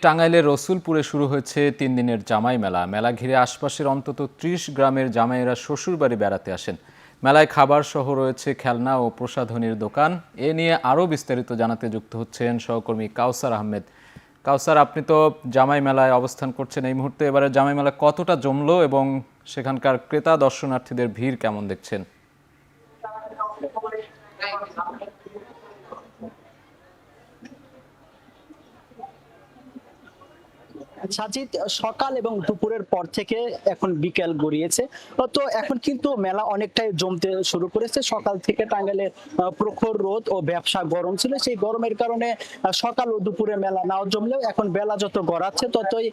টাঙ্গাইলের রসুলপুরে শুরু হয়েছে ৩ দিনের জামাই মেলা। মেলা ঘিরে আশপাশের অন্তত ৩০ গ্রামের জামাইয়েরা শ্বশুরবাড়ি বেড়াতে আসেন। মেলায় খাবার সহ রয়েছে খেলনা ও প্রসাধনীর দোকান। এ নিয়ে আরও বিস্তারিত জানাতে যুক্ত হচ্ছেন সহকর্মী কাউসার আহমেদ। কাউসার, আপনি তো জামাই মেলায় অবস্থান করছেন এই মুহূর্তে। এবারে জামাই মেলা কতটা জমলো এবং সেখানকার ক্রেতা দর্শনার্থীদের ভিড় কেমন দেখছেন? সাজিদ, সকাল এবং দুপুরের পর থেকে এখন বিকেল গড়িয়েছে। তো এখন কিন্তু মেলা অনেকটাই জমতে শুরু করেছে। সকাল থেকে টাঙ্গাইলে প্রখর রোদ ও ব্যবসা গরম ছিল, সেই গরমের কারণে সকাল ও দুপুরে মেলা নাও জমলেও এখন বেলা যত গড়াচ্ছে ততই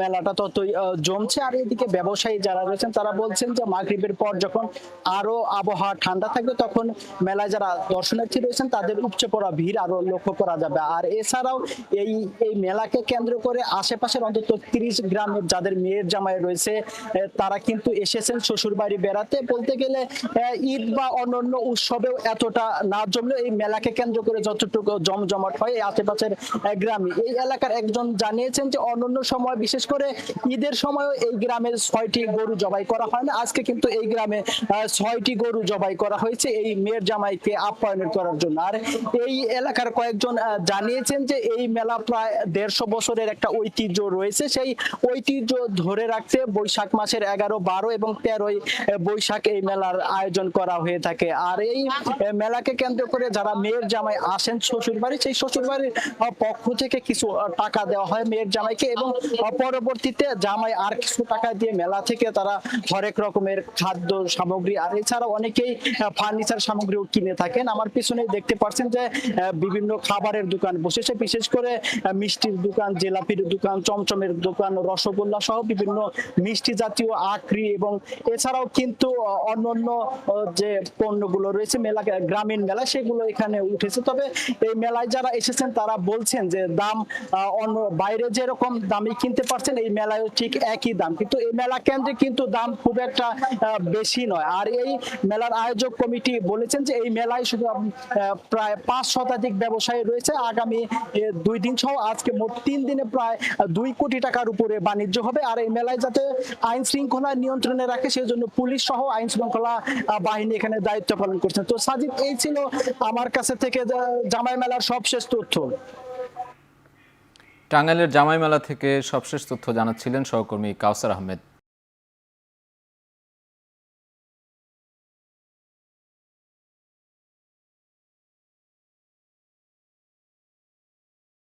মেলাটা ততই জমছে। আর এদিকে ব্যবসায়ী যারা রয়েছেন তারা বলছেন যে মাগরিবের পর যখন আরো আবহাওয়া ঠান্ডা থাকবে তখন মেলায় যারা দর্শনার্থী রয়েছেন তাদের উপচে পড়া ভিড় আরো লক্ষ্য করা যাবে। আর এছাড়াও এই এই মেলাকে কেন্দ্র করে আশেপাশের অন্তত ৩০ গ্রামের যাদের মেয়ের জামাই রয়েছে তারা কিন্তু এসেছেন শ্বশুর বাড়ি বেড়াতে। বলতে গেলে ঈদ বা অন্যান্য উৎসবেও এতটা না জমলেও এই মেলাকে কেন্দ্র করে যতটুকু জমজমাট হয় এই আশেপাশের গ্রামে। এই এলাকার একজন জানিয়েছেন যে অন্যান্য সময় বিশেষ করে ঈদের সময়ও এই গ্রামে ৬টি গরু জবাই করা হয় না, আজকে কিন্তু এই গ্রামে ৬টি গরু জবাই করা হয়েছে এই মেয়ের জামাইকে আপ্যায়ন করার জন্য। আর এই এলাকার কয়েকজন জানিয়েছেন যে এই মেলা প্রায় ১৫০ বছরের একটা ঐতিহ্য রয়েছে, সেই ঐতিহ্য ধরে রাখতে বৈশাখ মাসের ১১, ১২ এবং ১৩ বৈশাখ এই মেলার আয়োজন করা হয়ে থাকে। আর এই মেলাকে কেন্দ্র করে যারা মেয়ের জামাই আসেন শ্বশুর বাড়ি, সেই শ্বশুর বাড়ির পক্ষ থেকে কিছু টাকা দেওয়া হয় মেয়ের জামাইকে এবং পরবর্তীতে জামাই আর কিছু টাকা দিয়ে মেলা থেকে তারা হরেক রকমের খাদ্য সামগ্রী আর এছাড়া অনেকেই ফার্নিচার সামগ্রীও কিনে থাকেন। আমার পিছনে দেখতে পাচ্ছেন যে বিভিন্ন খাবারের দোকান বসেছে, বিশেষ করে মিষ্টির দোকান, জিলাপির দোকান, চমচমের দোকান, রসগোল্লা সহ বিভিন্ন মিষ্টি জাতীয় আখরি এবং এছাড়াও কিন্তু অন্যান্য যে পণ্যগুলো রয়েছে মেলা গ্রামীণ মেলা সেগুলো এখানে উঠেছে। তবে এই মেলায় যারা এসেছেন তারা বলছেন যে দাম অন্য বাইরে যেরকম দামে কিনতে পারছেন এই মেলায় ঠিক একই দাম, কিন্তু এই মেলা কেন্দ্রে কিন্তু দাম খুব একটা বেশি নয়। আর এই মেলার আয়োজক কমিটি বলেছেন যে এই মেলায় শুধু প্রায় ৫ শতাধিক ব্যবসায়ী রয়েছে। আগামী ২ দিন সহ আজকে মোট ৩ দিনে প্রায় ২ কোটি টাকার উপরে বাণিজ্য হবে। আর এই মেলায় যাতে আইন শৃঙ্খলা নিয়ন্ত্রণে রাখে সেই জন্য পুলিশ সহ আইন শৃঙ্খলা বাহিনী এখানে দায়িত্ব পালন করছেন। তো সাজিদ, এই ছিল আমার কাছে থেকে জামাই মেলার সবশেষ তথ্য। টাঙ্গাইলের জামাই মেলা থেকে সবশেষ তথ্য জানাচ্ছিলেন সহকর্মী কাউসার আহমেদ।